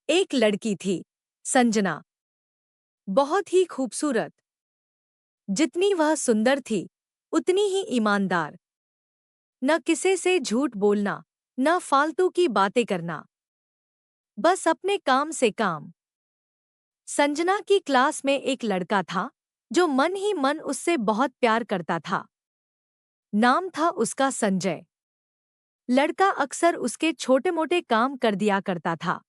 एक लड़की थी, संजना। बहुत ही खूबसूरत। जितनी वह सुंदर थी, उतनी ही ईमानदार। न किसी से झूठ बोलना, न फालतू की बातें करना, बस अपने काम से काम। संजना की क्लास में एक लड़का था, जो मन ही मन उससे बहुत प्यार करता था। नाम था उसका संजय। लड़का अक्सर उसके छोटे-मोटे काम कर दिया करता था।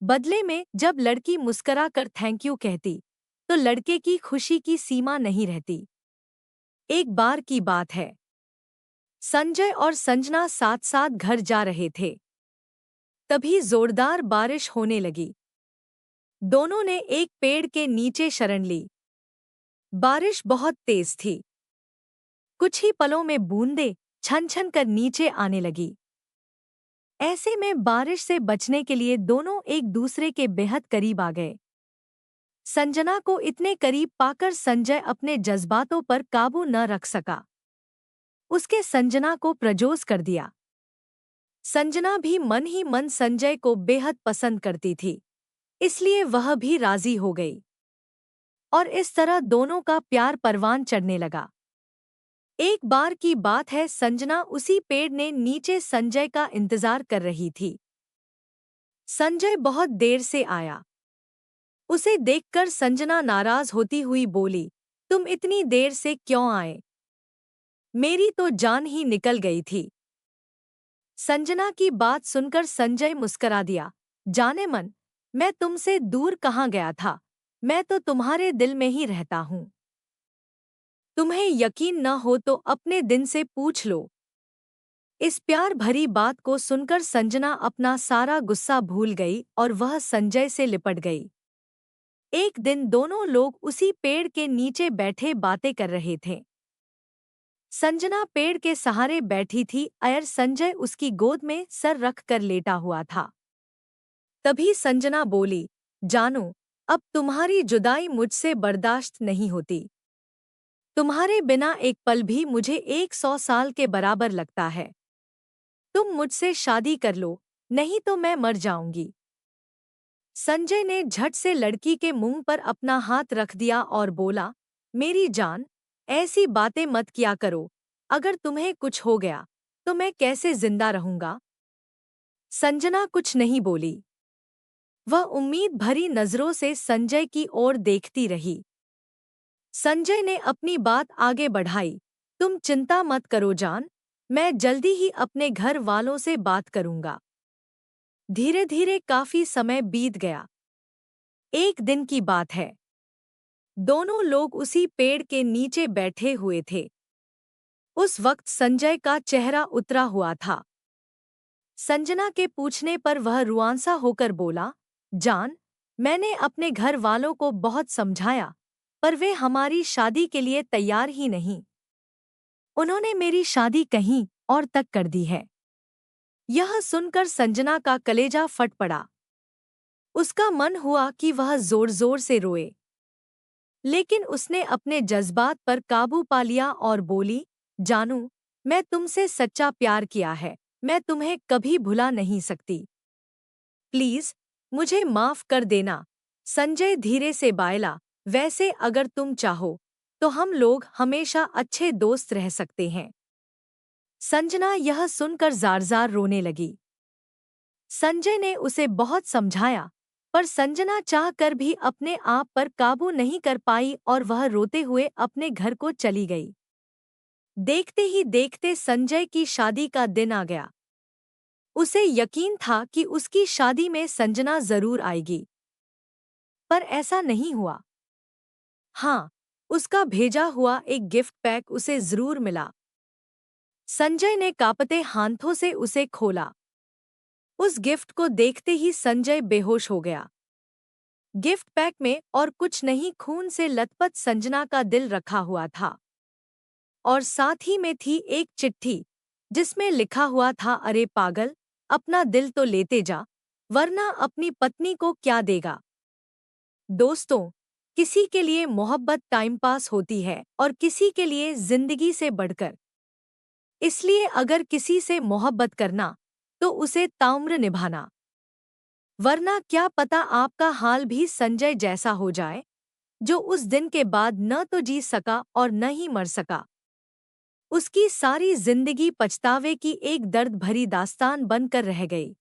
बदले में जब लड़की मुस्करा कर थैंक यू कहती, तो लड़के की खुशी की सीमा नहीं रहती। एक बार की बात है, संजय और संजना साथ साथ घर जा रहे थे। तभी जोरदार बारिश होने लगी। दोनों ने एक पेड़ के नीचे शरण ली। बारिश बहुत तेज थी। कुछ ही पलों में बूंदें छन छन कर नीचे आने लगी। ऐसे में बारिश से बचने के लिए दोनों एक दूसरे के बेहद करीब आ गए। संजना को इतने करीब पाकर संजय अपने जज्बातों पर काबू न रख सका। उसके संजना को प्रपोज कर दिया। संजना भी मन ही मन संजय को बेहद पसंद करती थी, इसलिए वह भी राजी हो गई। और इस तरह दोनों का प्यार परवान चढ़ने लगा। एक बार की बात है, संजना उसी पेड़ ने नीचे संजय का इंतजार कर रही थी। संजय बहुत देर से आया। उसे देखकर संजना नाराज होती हुई बोली, तुम इतनी देर से क्यों आए? मेरी तो जान ही निकल गई थी। संजना की बात सुनकर संजय मुस्करा दिया, जाने मन, मैं तुमसे दूर कहाँ गया था, मैं तो तुम्हारे दिल में ही रहता हूँ। तुम्हें यकीन न हो तो अपने दिन से पूछ लो। इस प्यार भरी बात को सुनकर संजना अपना सारा गुस्सा भूल गई और वह संजय से लिपट गई। एक दिन दोनों लोग उसी पेड़ के नीचे बैठे बातें कर रहे थे। संजना पेड़ के सहारे बैठी थी और संजय उसकी गोद में सर रख कर लेटा हुआ था। तभी संजना बोली, जानू, अब तुम्हारी जुदाई मुझसे बर्दाश्त नहीं होती। तुम्हारे बिना एक पल भी मुझे 100 साल के बराबर लगता है। तुम मुझसे शादी कर लो, नहीं तो मैं मर जाऊंगी। संजय ने झट से लड़की के मुंह पर अपना हाथ रख दिया और बोला, मेरी जान, ऐसी बातें मत किया करो। अगर तुम्हें कुछ हो गया, तो मैं कैसे जिंदा रहूंगा? संजना कुछ नहीं बोली। वह उम्मीद भरी नजरों से संजय की ओर देखती रही। संजय ने अपनी बात आगे बढ़ाई, तुम चिंता मत करो जान, मैं जल्दी ही अपने घर वालों से बात करूंगा। धीरे धीरे काफी समय बीत गया। एक दिन की बात है, दोनों लोग उसी पेड़ के नीचे बैठे हुए थे। उस वक्त संजय का चेहरा उतरा हुआ था। संजना के पूछने पर वह रुआंसा होकर बोला, जान, मैंने अपने घर वालों को बहुत समझाया, पर वे हमारी शादी के लिए तैयार ही नहीं। उन्होंने मेरी शादी कहीं और तक कर दी है। यह सुनकर संजना का कलेजा फट पड़ा। उसका मन हुआ कि वह जोर जोर से रोए, लेकिन उसने अपने जज्बात पर काबू पा लिया और बोली, जानू, मैं तुमसे सच्चा प्यार किया है, मैं तुम्हें कभी भुला नहीं सकती। प्लीज, मुझे माफ कर देना। संजय धीरे से बायला, वैसे अगर तुम चाहो, तो हम लोग हमेशा अच्छे दोस्त रह सकते हैं। संजना यह सुनकर जार-जार रोने लगी। संजय ने उसे बहुत समझाया, पर संजना चाहकर भी अपने आप पर काबू नहीं कर पाई और वह रोते हुए अपने घर को चली गई। देखते ही देखते संजय की शादी का दिन आ गया। उसे यकीन था कि उसकी शादी में संजना जरूर आएगी, पर ऐसा नहीं हुआ। हाँ, उसका भेजा हुआ एक गिफ्ट पैक उसे जरूर मिला। संजय ने कांपते हाथों से उसे खोला। उस गिफ्ट को देखते ही संजय बेहोश हो गया। गिफ्ट पैक में और कुछ नहीं, खून से लथपथ संजना का दिल रखा हुआ था। और साथ ही में थी एक चिट्ठी, जिसमें लिखा हुआ था, अरे पागल, अपना दिल तो लेते जा, वरना अपनी पत्नी को क्या देगा। दोस्तों, किसी के लिए मोहब्बत टाइम पास होती है और किसी के लिए जिंदगी से बढ़कर। इसलिए अगर किसी से मोहब्बत करना, तो उसे ताउम्र निभाना। वरना क्या पता आपका हाल भी संजय जैसा हो जाए, जो उस दिन के बाद न तो जी सका और न ही मर सका। उसकी सारी जिंदगी पछतावे की एक दर्द भरी दास्तान बनकर रह गई।